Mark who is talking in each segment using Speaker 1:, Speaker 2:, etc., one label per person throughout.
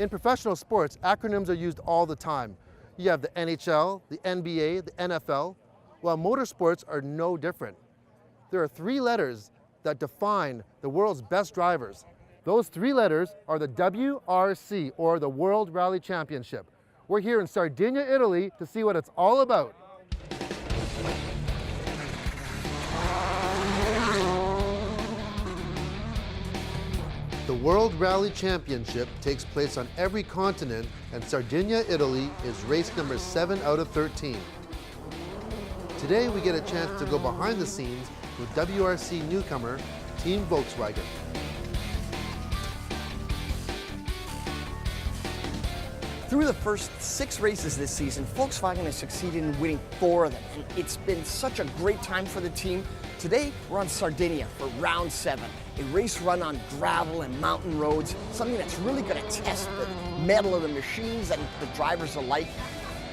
Speaker 1: In professional sports, acronyms are used all the time. You have the NHL, the NBA, the NFL, while motorsports are no different. There are 3 letters that define the world's best drivers. Those 3 letters are the WRC, or the World Rally Championship. We're here in Sardinia, Italy to see what it's all about. The World Rally Championship takes place on every continent, and Sardinia, Italy is race number 7 out of 13. Today we get a chance to go behind the scenes with WRC newcomer Team Volkswagen.
Speaker 2: Through the first 6 races this season, Volkswagen has succeeded in winning 4 of them. It's been such a great time for the team. Today, we're on Sardinia for round 7, a race run on gravel and mountain roads, something that's really going to test the mettle of the machines and the drivers alike.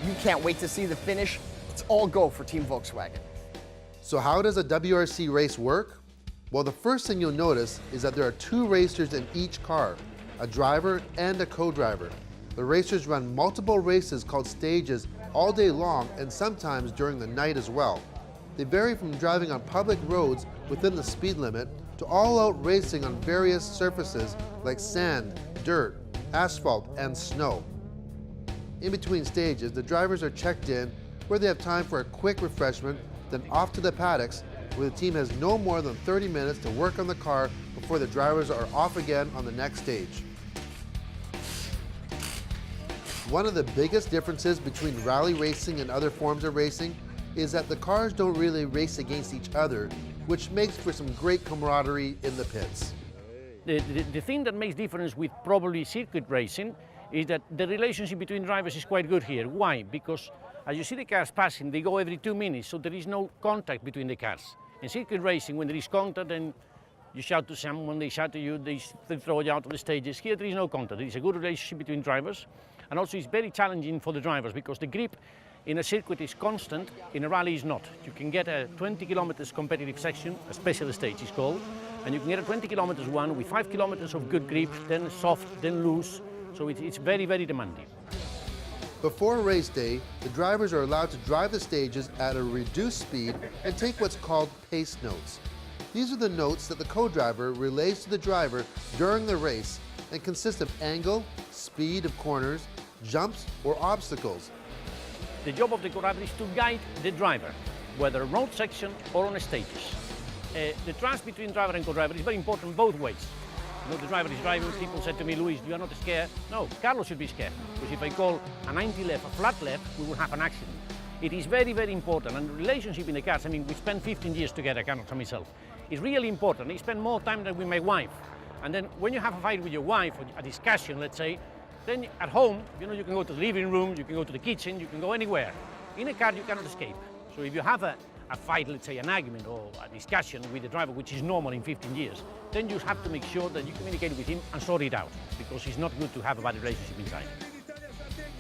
Speaker 2: You can't wait to see the finish. It's all go for Team Volkswagen.
Speaker 1: So how does a WRC race work? Well, the first thing you'll notice is that there are 2 racers in each car, a driver and a co-driver. The racers run multiple races called stages all day long and sometimes during the night as well. They vary from driving on public roads within the speed limit to all-out racing on various surfaces like sand, dirt, asphalt, and snow. In between stages, the drivers are checked in where they have time for a quick refreshment, then off to the paddocks where the team has no more than 30 minutes to work on the car before the drivers are off again on the next stage. One of the biggest differences between rally racing and other forms of racing is that the cars don't really race against each other, which makes for some great camaraderie in the pits.
Speaker 3: The thing that makes difference with probably circuit racing is that the relationship between drivers is quite good here. Why? Because as you see the cars passing, they go every 2 minutes, so there is no contact between the cars. In circuit racing, when there is contact, then you shout to someone, they shout to you, they throw you out of the stages. Here there is no contact. There is a good relationship between drivers. And also it's very challenging for the drivers because the grip in a circuit is constant, in a rally is not. You can get a 20 kilometers competitive section, a special stage is called, and you can get a 20 kilometers one with 5 kilometers of good grip, then soft, then loose. So it's very, very demanding.
Speaker 1: Before race day, the drivers are allowed to drive the stages at a reduced speed and take what's called pace notes. These are the notes that the co-driver relays to the driver during the race and consist of angle, speed of corners, jumps, or obstacles.
Speaker 3: The job of the co-driver is to guide the driver, whether a road section or on stages. The trust between driver and co-driver is very important both ways. You know, the driver is driving, people said to me, Luis, you are not scared? No, Carlos should be scared, because if I call a 90 left, a flat left, we will have an accident. It is very, very important, and the relationship in the cars, I mean, we spent 15 years together, Carlos and myself. It's really important. I spend more time than with my wife. And then when you have a fight with your wife, or a discussion, let's say, then at home, you know, you can go to the living room, you can go to the kitchen, you can go anywhere. In a car, you cannot escape. So if you have a fight, let's say an argument or a discussion with the driver, which is normal in 15 years, then you have to make sure that you communicate with him and sort it out, because it's not good to have a bad relationship inside.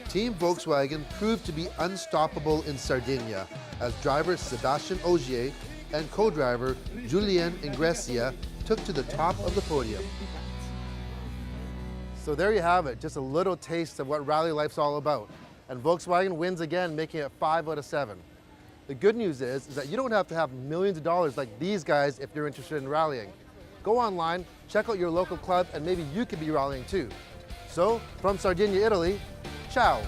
Speaker 1: Team Volkswagen proved to be unstoppable in Sardinia as driver Sebastian Ogier and co-driver Julien Ingressia took to the top of the podium. So there you have it, just a little taste of what rally life's all about. And Volkswagen wins again, making it 5 out of 7. The good news is that you don't have to have millions of dollars like these guys if you're interested in rallying. Go online, check out your local club, and maybe you could be rallying too. So, from Sardinia, Italy, ciao.